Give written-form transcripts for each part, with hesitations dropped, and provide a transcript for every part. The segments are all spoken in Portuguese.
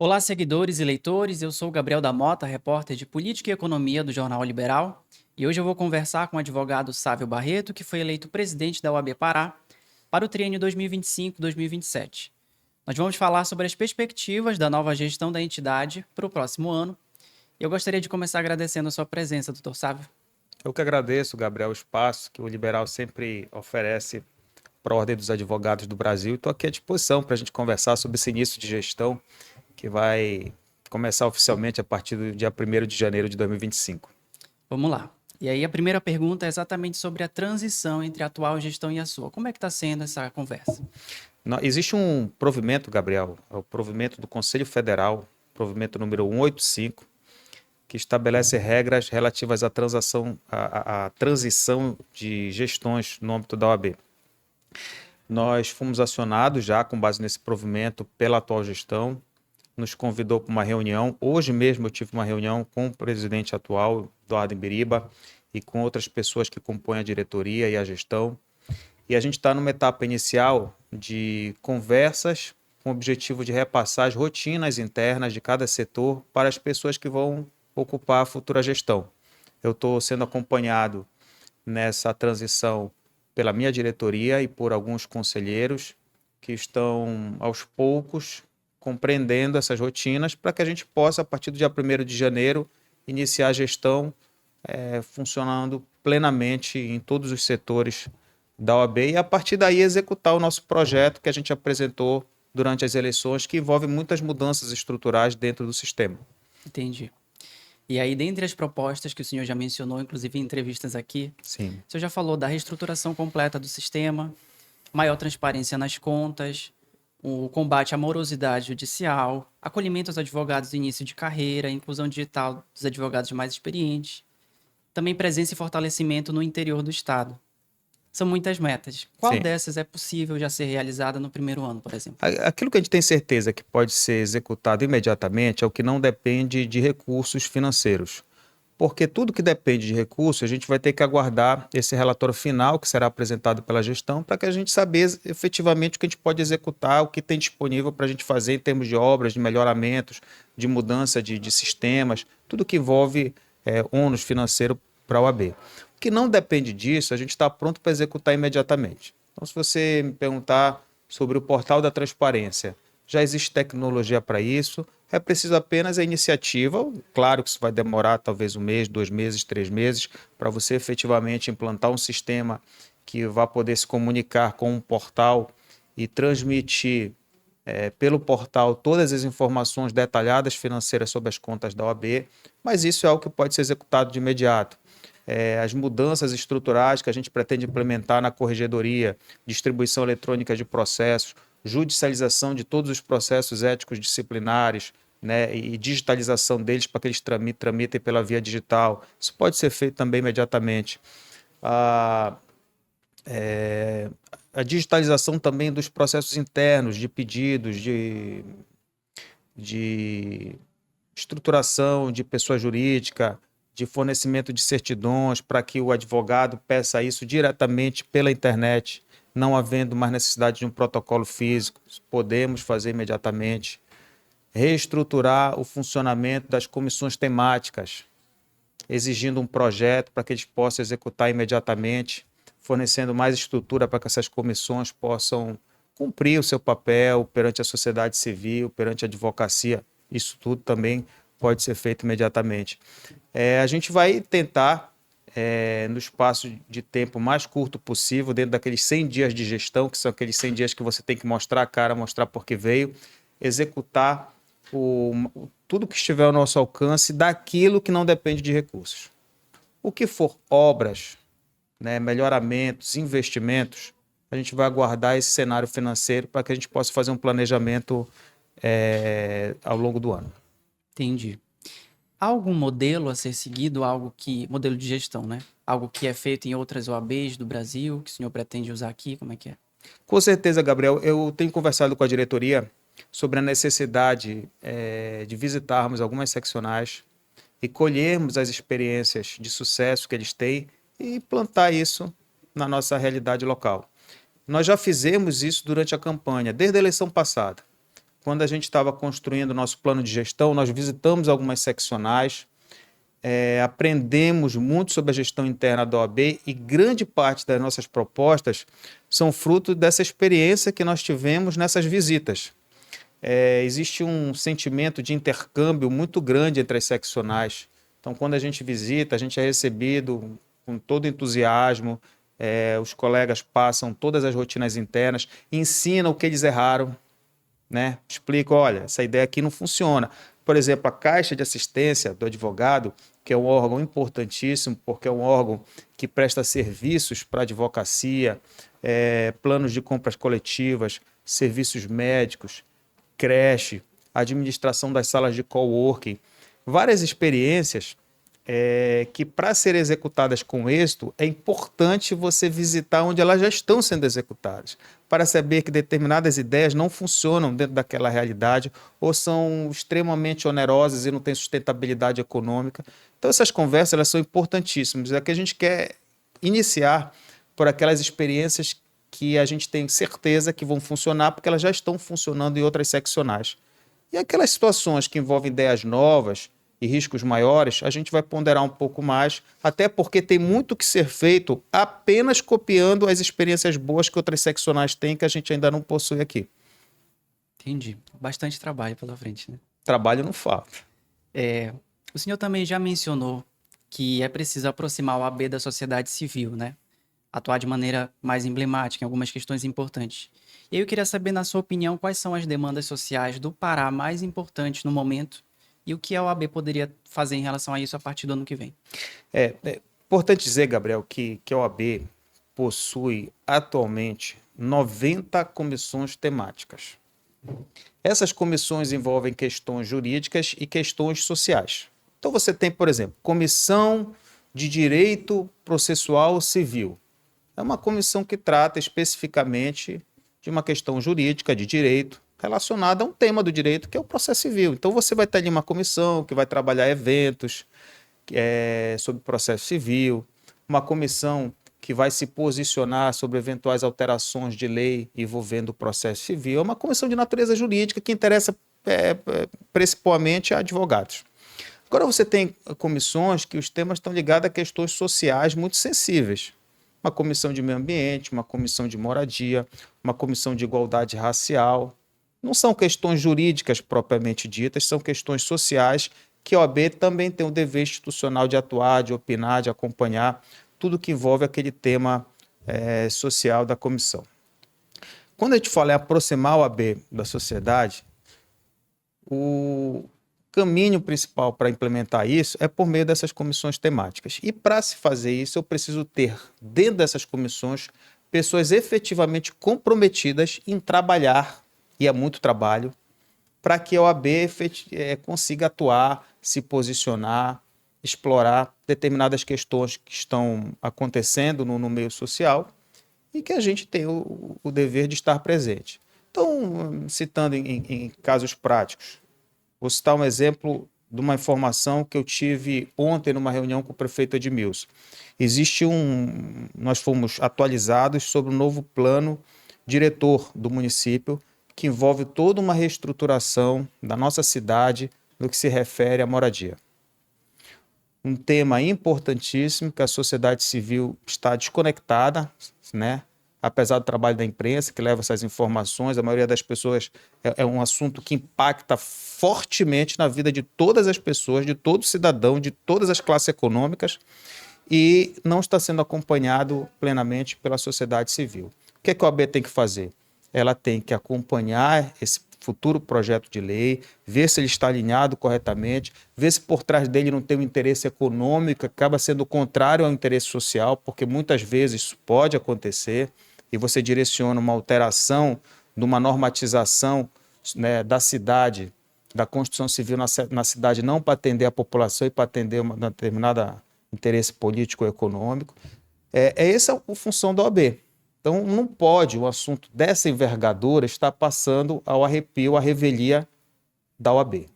Olá, seguidores e leitores. Eu sou o Gabriel da Mota, repórter de Política e Economia do Jornal Liberal. E hoje eu vou conversar com o advogado Sávio Barreto, que foi eleito presidente da OAB Pará para o triênio 2025-2027. Nós vamos falar sobre as perspectivas da nova gestão da entidade para o próximo ano. E eu gostaria de começar agradecendo a sua presença, doutor Sávio. Eu que agradeço, Gabriel, o espaço que o Liberal sempre oferece para a Ordem dos Advogados do Brasil. Estou aqui à disposição para a gente conversar sobre esse início de gestão que vai começar oficialmente a partir do dia 1º de janeiro de 2025. Vamos lá. E aí a primeira pergunta é exatamente sobre a transição entre a atual gestão e a sua. Como é que está sendo essa conversa? Existe um provimento, Gabriel, é o provimento do Conselho Federal, provimento número 185, que estabelece regras relativas à transição de gestões no âmbito da OAB. Nós fomos acionados já com base nesse provimento pela atual gestão, nos convidou para uma reunião. Hoje mesmo eu tive uma reunião com o presidente atual, Eduardo Imbiriba, e com outras pessoas que compõem a diretoria e a gestão. E a gente está numa etapa inicial de conversas com o objetivo de repassar as rotinas internas de cada setor para as pessoas que vão ocupar a futura gestão. Eu estou sendo acompanhado nessa transição pela minha diretoria e por alguns conselheiros que estão, aos poucos, compreendendo essas rotinas para que a gente possa, a partir do dia 1º de janeiro, iniciar a gestão funcionando plenamente em todos os setores da OAB e, a partir daí, executar o nosso projeto que a gente apresentou durante as eleições, que envolve muitas mudanças estruturais dentro do sistema. Entendi. E aí, dentre as propostas que o senhor já mencionou, inclusive em entrevistas aqui, Sim. o senhor já falou da reestruturação completa do sistema, maior transparência nas contas, o combate à morosidade judicial, acolhimento aos advogados do início de carreira, inclusão digital dos advogados mais experientes, também presença e fortalecimento no interior do Estado. São muitas metas. Qual Sim. dessas é possível já ser realizada no primeiro ano, por exemplo? Aquilo que a gente tem certeza que pode ser executado imediatamente é o que não depende de recursos financeiros. Porque tudo que depende de recursos, a gente vai ter que aguardar esse relatório final que será apresentado pela gestão para que a gente saber efetivamente o que a gente pode executar, o que tem disponível para a gente fazer em termos de obras, de melhoramentos, de mudança de sistemas, tudo que envolve ônus financeiro para a OAB. O que não depende disso, a gente está pronto para executar imediatamente. Então, se você me perguntar sobre o portal da transparência, já existe tecnologia para isso, é preciso apenas a iniciativa. Claro que isso vai demorar talvez 1 mês, 2 meses, 3 meses, para você efetivamente implantar um sistema que vá poder se comunicar com um portal e transmitir pelo portal todas as informações detalhadas financeiras sobre as contas da OAB, mas isso é algo que pode ser executado de imediato. As mudanças estruturais que a gente pretende implementar na corregedoria, distribuição eletrônica de processos, judicialização de todos os processos éticos disciplinares, né, e digitalização deles para que eles tramitem pela via digital. Isso pode ser feito também imediatamente. A digitalização também dos processos internos, de pedidos, de estruturação de pessoa jurídica, de fornecimento de certidões, para que o advogado peça isso diretamente pela internet, não havendo mais necessidade de um protocolo físico, podemos fazer imediatamente. Reestruturar o funcionamento das comissões temáticas, exigindo um projeto para que eles possam executar imediatamente, fornecendo mais estrutura para que essas comissões possam cumprir o seu papel perante a sociedade civil, perante a advocacia. Isso tudo também pode ser feito imediatamente. A gente vai tentar, no espaço de tempo mais curto possível, dentro daqueles 100 dias de gestão, que são aqueles 100 dias que você tem que mostrar a cara, mostrar por que veio, executar tudo que estiver ao nosso alcance daquilo que não depende de recursos. O que for obras, né, melhoramentos, investimentos, a gente vai aguardar esse cenário financeiro para que a gente possa fazer um planejamento ao longo do ano. Entendi. Há algum modelo a ser seguido, modelo de gestão, né? Algo que é feito em outras OABs do Brasil, que o senhor pretende usar aqui, como é que é? Com certeza, Gabriel. Eu tenho conversado com a diretoria sobre a necessidade de visitarmos algumas seccionais e colhermos as experiências de sucesso que eles têm e plantar isso na nossa realidade local. Nós já fizemos isso durante a campanha, desde a eleição passada. quando a gente estava construindo o nosso plano de gestão, nós visitamos algumas seccionais, aprendemos muito sobre a gestão interna da OAB e grande parte das nossas propostas são fruto dessa experiência que nós tivemos nessas visitas. Existe um sentimento de intercâmbio muito grande entre as seccionais. Então, quando a gente visita, a gente é recebido com todo entusiasmo, os colegas passam todas as rotinas internas, ensinam o que eles erraram, né? Explicam, olha, essa ideia aqui não funciona. Por exemplo, a Caixa de Assistência do Advogado, que é um órgão importantíssimo, porque é um órgão que presta serviços para a advocacia, planos de compras coletivas, serviços médicos, creche, administração das salas de coworking, várias experiências que, para serem executadas com êxito, é importante você visitar onde elas já estão sendo executadas, para saber que determinadas ideias não funcionam dentro daquela realidade ou são extremamente onerosas e não têm sustentabilidade econômica. Então, essas conversas elas são importantíssimas. É que a gente quer iniciar por aquelas experiências que a gente tem certeza que vão funcionar, porque elas já estão funcionando em outras seccionais. E aquelas situações que envolvem ideias novas e riscos maiores, a gente vai ponderar um pouco mais, até porque tem muito que ser feito apenas copiando as experiências boas que outras seccionais têm, que a gente ainda não possui aqui. Entendi. Bastante trabalho pela frente, né? Trabalho não falta. O senhor também já mencionou que é preciso aproximar o AB da sociedade civil, né? Atuar de maneira mais emblemática em algumas questões importantes. E aí eu queria saber, na sua opinião, quais são as demandas sociais do Pará mais importantes no momento e o que a OAB poderia fazer em relação a isso a partir do ano que vem. É importante dizer, Gabriel, que a OAB possui atualmente 90 comissões temáticas. Essas comissões envolvem questões jurídicas e questões sociais. Então você tem, por exemplo, Comissão de Direito Processual Civil. É uma comissão que trata especificamente de uma questão jurídica, de direito, relacionada a um tema do direito, que é o processo civil. Então você vai ter ali uma comissão que vai trabalhar eventos sobre processo civil, uma comissão que vai se posicionar sobre eventuais alterações de lei envolvendo o processo civil, é uma comissão de natureza jurídica que interessa principalmente a advogados. Agora você tem comissões que os temas estão ligados a questões sociais muito sensíveis. Uma comissão de meio ambiente, uma comissão de moradia, uma comissão de igualdade racial. Não são questões jurídicas propriamente ditas, são questões sociais que a OAB também tem o dever institucional de atuar, de opinar, de acompanhar tudo que envolve aquele tema social da comissão. Quando a gente fala em aproximar a OAB da sociedade, o caminho principal para implementar isso é por meio dessas comissões temáticas. E para se fazer isso, eu preciso ter dentro dessas comissões pessoas efetivamente comprometidas em trabalhar, e é muito trabalho, para que a OAB consiga atuar, se posicionar, explorar determinadas questões que estão acontecendo no meio social e que a gente tem o dever de estar presente. Então, citando em casos práticos, vou citar um exemplo de uma informação que eu tive ontem numa reunião com o prefeito Edmilson. Nós fomos atualizados sobre o novo plano diretor do município, que envolve toda uma reestruturação da nossa cidade no que se refere à moradia. Um tema importantíssimo que a sociedade civil está desconectada, né? Apesar do trabalho da imprensa, que leva essas informações, a maioria das pessoas é um assunto que impacta fortemente na vida de todas as pessoas, de todo cidadão, de todas as classes econômicas, e não está sendo acompanhado plenamente pela sociedade civil. O que a OAB tem que fazer? Ela tem que acompanhar esse futuro projeto de lei, ver se ele está alinhado corretamente, ver se por trás dele não tem um interesse econômico, que acaba sendo contrário ao interesse social, porque muitas vezes isso pode acontecer, e você direciona uma alteração de uma normatização, né, da cidade, da construção civil na cidade, não para atender a população e para atender uma determinada interesse político ou econômico. Essa a função da OAB. Então, não pode um assunto dessa envergadura estar passando ao arrepio, à revelia da OAB.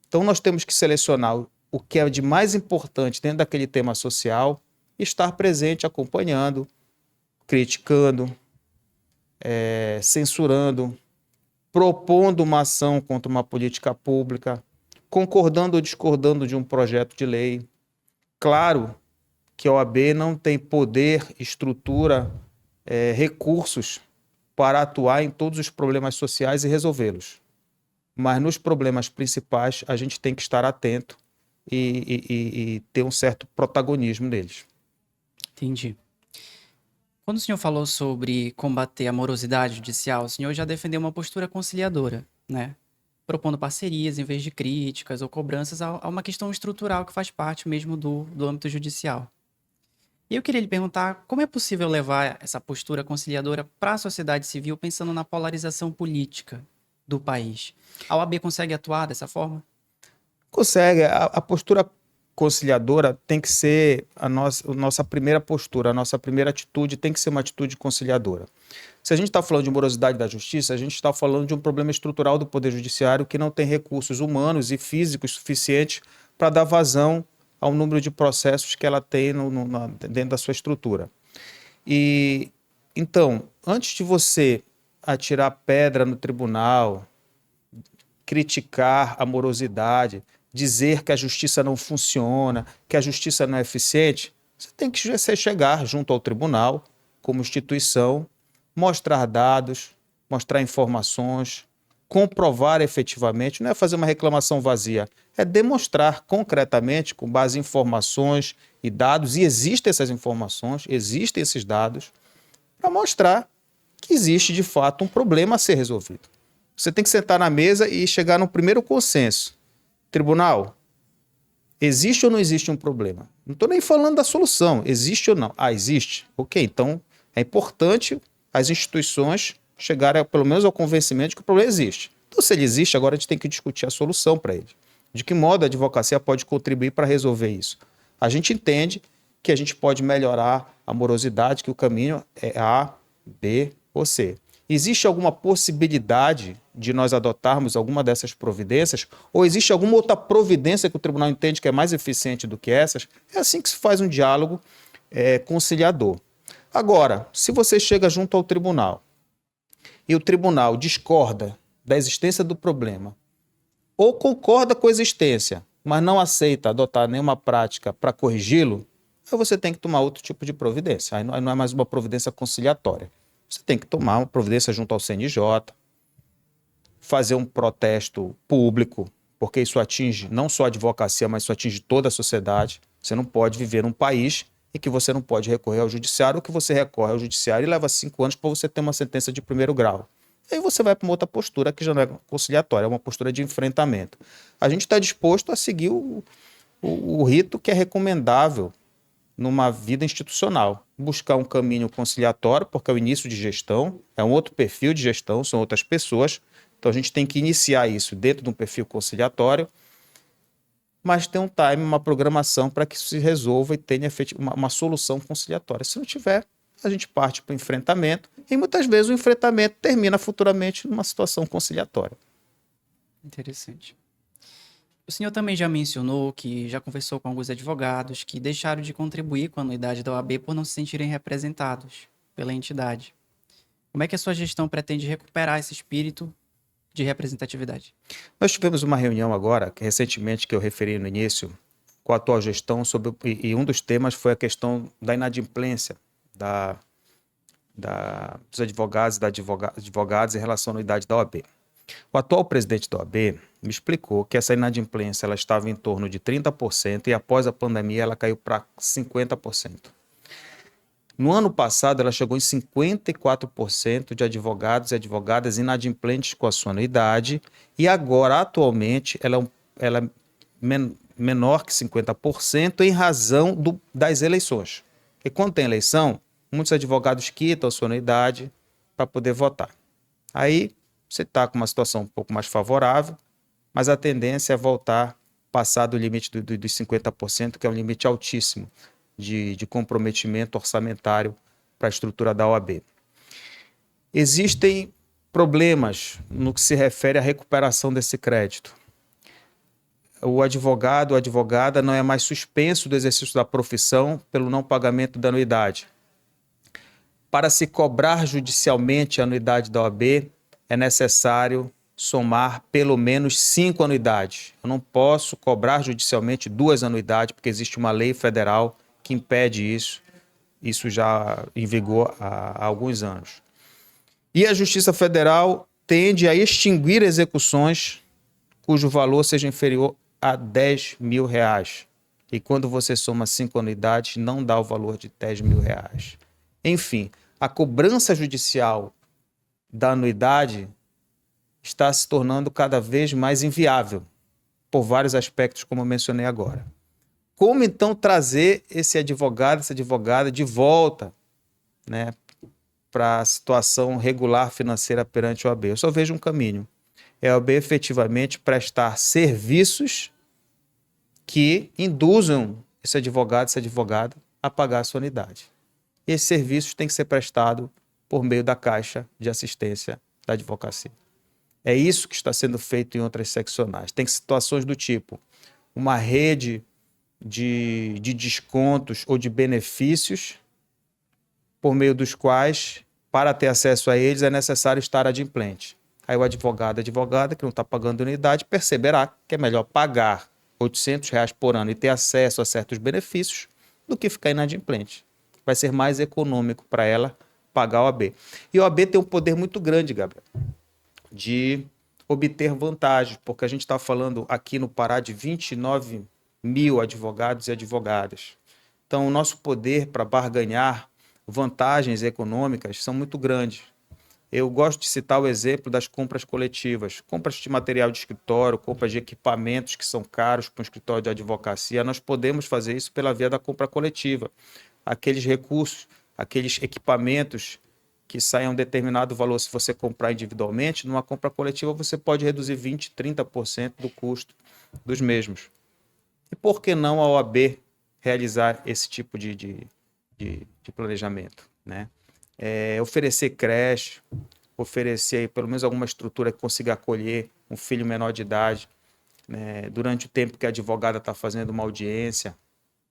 Então, nós temos que selecionar o que é de mais importante dentro daquele tema social e estar presente, acompanhando, criticando, censurando, propondo uma ação contra uma política pública, concordando ou discordando de um projeto de lei. Claro que a OAB não tem poder, estrutura, recursos para atuar em todos os problemas sociais e resolvê-los. Mas nos problemas principais a gente tem que estar atento e ter um certo protagonismo neles. Entendi. Quando o senhor falou sobre combater a morosidade judicial, o senhor já defendeu uma postura conciliadora, né? Propondo parcerias em vez de críticas ou cobranças a uma questão estrutural que faz parte mesmo do âmbito judicial. E eu queria lhe perguntar como é possível levar essa postura conciliadora para a sociedade civil pensando na polarização política do país. A OAB consegue atuar dessa forma? Consegue. A postura conciliadora tem que ser a nossa primeira postura, a nossa primeira atitude tem que ser uma atitude conciliadora. Se a gente está falando de morosidade da justiça, a gente está falando de um problema estrutural do Poder Judiciário que não tem recursos humanos e físicos suficientes para dar vazão ao número de processos que ela tem dentro da sua estrutura. E então, antes de você atirar pedra no tribunal, criticar a morosidade, dizer que a justiça não funciona, que a justiça não é eficiente, você tem que chegar junto ao tribunal, como instituição, mostrar dados, mostrar informações, comprovar efetivamente, não é fazer uma reclamação vazia, é demonstrar concretamente, com base em informações e dados, e existem essas informações, existem esses dados, para mostrar que existe de fato um problema a ser resolvido. Você tem que sentar na mesa e chegar no primeiro consenso. Tribunal, existe ou não existe um problema? Não estou nem falando da solução, existe ou não? Ah, existe? Ok, então é importante as instituições chegarem pelo menos ao convencimento de que o problema existe. Então, se ele existe, agora a gente tem que discutir a solução para ele. De que modo a advocacia pode contribuir para resolver isso? A gente entende que a gente pode melhorar a morosidade, que o caminho é A, B ou C. Existe alguma possibilidade de nós adotarmos alguma dessas providências? Ou existe alguma outra providência que o tribunal entende que é mais eficiente do que essas? É assim que se faz um diálogo conciliador. Agora, se você chega junto ao tribunal e o tribunal discorda da existência do problema ou concorda com a existência, mas não aceita adotar nenhuma prática para corrigi-lo, aí você tem que tomar outro tipo de providência. Aí não é mais uma providência conciliatória. Você tem que tomar uma providência junto ao CNJ, fazer um protesto público, porque isso atinge não só a advocacia, mas isso atinge toda a sociedade. Você não pode viver num país em que você não pode recorrer ao judiciário, ou que você recorre ao judiciário e leva 5 anos para você ter uma sentença de primeiro grau. Aí você vai para uma outra postura que já não é conciliatória, é uma postura de enfrentamento. A gente está disposto a seguir o rito que é recomendável numa vida institucional. Buscar um caminho conciliatório, porque é o início de gestão, é um outro perfil de gestão, são outras pessoas. Então a gente tem que iniciar isso dentro de um perfil conciliatório, mas tem um time, uma programação para que isso se resolva e tenha uma solução conciliatória. Se não tiver, a gente parte para o enfrentamento e muitas vezes o enfrentamento termina futuramente numa situação conciliatória. Interessante. O senhor também já mencionou que já conversou com alguns advogados que deixaram de contribuir com a anuidade da OAB por não se sentirem representados pela entidade. Como é que a sua gestão pretende recuperar esse espírito de representatividade? Nós tivemos uma reunião agora, recentemente, que eu referi no início, com a atual gestão, e um dos temas foi a questão da inadimplência dos advogados e das advogadas em relação à anuidade da OAB. O atual presidente da OAB me explicou que essa inadimplência ela estava em torno de 30% e após a pandemia ela caiu para 50%. No ano passado ela chegou em 54% de advogados e advogadas inadimplentes com a sua anuidade e agora atualmente ela é menor que 50% em razão das eleições. E quando tem eleição, muitos advogados quitam a sua anuidade para poder votar. Aí você está com uma situação um pouco mais favorável, mas a tendência é voltar, passar do limite dos 50%, que é um limite altíssimo de comprometimento orçamentário para a estrutura da OAB. Existem problemas no que se refere à recuperação desse crédito. O advogado ou advogada não é mais suspenso do exercício da profissão pelo não pagamento da anuidade. Para se cobrar judicialmente a anuidade da OAB, é necessário somar pelo menos 5 anuidades. Eu não posso cobrar judicialmente 2 anuidades, porque existe uma lei federal que impede isso. Isso já em vigor há alguns anos. E a Justiça Federal tende a extinguir execuções cujo valor seja inferior a R$ 10 mil. E quando você soma 5 anuidades, não dá o valor de R$ 10 mil. Enfim, a cobrança judicial da anuidade está se tornando cada vez mais inviável, por vários aspectos, como eu mencionei agora. Como então trazer esse advogado, essa advogada de volta, né, para a situação regular financeira perante a OAB? Eu só vejo um caminho. É a OAB efetivamente prestar serviços que induzam esse advogado, essa advogada a pagar a sua anuidade. E esses serviços têm que ser prestados por meio da Caixa de Assistência da Advocacia. É isso que está sendo feito em outras seccionais. Tem situações do tipo uma rede de descontos ou de benefícios por meio dos quais, para ter acesso a eles, é necessário estar adimplente. Aí o advogado, a advogada, que não está pagando unidade, perceberá que é melhor pagar R$ 800 por ano e ter acesso a certos benefícios do que ficar inadimplente. Vai ser mais econômico para ela pagar a OAB. E a OAB tem um poder muito grande, Gabriel, de obter vantagens, porque a gente está falando aqui no Pará de 29 mil advogados e advogadas. Então, o nosso poder para barganhar vantagens econômicas são muito grandes. Eu gosto de citar o exemplo das compras coletivas, compras de material de escritório, compras de equipamentos que são caros para um escritório de advocacia. Nós podemos fazer isso pela via da compra coletiva. Aqueles recursos, aqueles equipamentos que saem a um determinado valor, se você comprar individualmente, numa compra coletiva você pode reduzir 20%, 30% do custo dos mesmos. E por que não a OAB realizar esse tipo de planejamento, né? Oferecer creche, oferecer aí, pelo menos alguma estrutura que consiga acolher um filho menor de idade, né, durante o tempo que a advogada está fazendo uma audiência,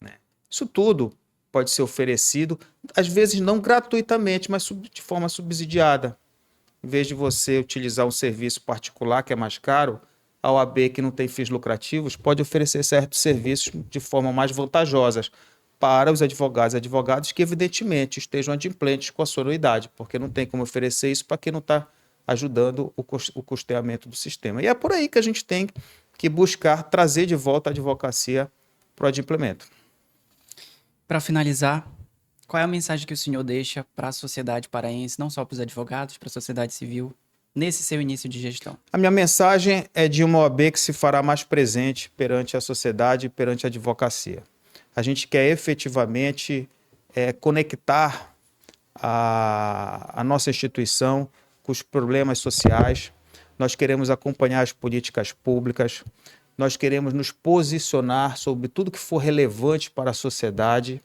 né? Isso tudo pode ser oferecido, às vezes não gratuitamente, mas de forma subsidiada. Em vez de você utilizar um serviço particular que é mais caro, a OAB, que não tem fins lucrativos, pode oferecer certos serviços de forma mais vantajosas para os advogados e advogadas que, evidentemente, estejam adimplentes com a sua anuidade, porque não tem como oferecer isso para quem não está ajudando o custeamento do sistema. E é por aí que a gente tem que buscar trazer de volta a advocacia para o adimplemento. Para finalizar, qual é a mensagem que o senhor deixa para a sociedade paraense, não só para os advogados, para a sociedade civil, nesse seu início de gestão? A minha mensagem é de uma OAB que se fará mais presente perante a sociedade e perante a advocacia. A gente quer efetivamente conectar a nossa instituição com os problemas sociais. Nós queremos acompanhar as políticas públicas. Nós queremos nos posicionar sobre tudo que for relevante para a sociedade,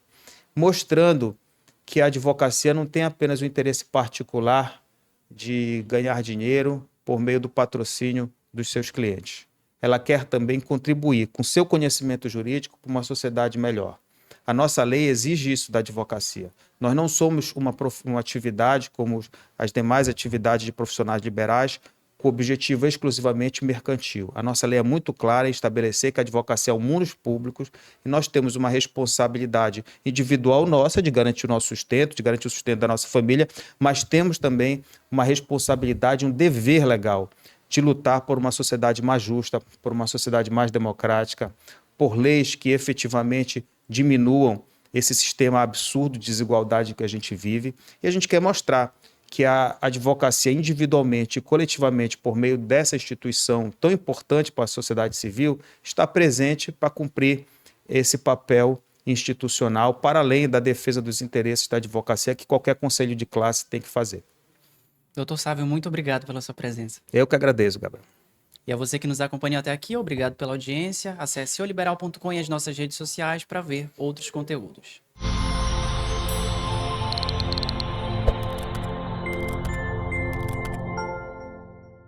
mostrando que a advocacia não tem apenas o interesse particular de ganhar dinheiro por meio do patrocínio dos seus clientes. Ela quer também contribuir com seu conhecimento jurídico para uma sociedade melhor. A nossa lei exige isso da advocacia. Nós não somos uma atividade como as demais atividades de profissionais liberais, com objetivo exclusivamente mercantil. A nossa lei é muito clara em estabelecer que a advocacia é um mundo públicos e nós temos uma responsabilidade individual nossa de garantir o nosso sustento, de garantir o sustento da nossa família, mas temos também uma responsabilidade, um dever legal de lutar por uma sociedade mais justa, por uma sociedade mais democrática, por leis que efetivamente diminuam esse sistema absurdo de desigualdade que a gente vive. E a gente quer mostrar que a advocacia individualmente e coletivamente, por meio dessa instituição tão importante para a sociedade civil, está presente para cumprir esse papel institucional, para além da defesa dos interesses da advocacia, que qualquer conselho de classe tem que fazer. Doutor Sávio, muito obrigado pela sua presença. Eu que agradeço, Gabriel. E a você que nos acompanhou até aqui, obrigado pela audiência. Acesse oliberal.com e as nossas redes sociais para ver outros conteúdos.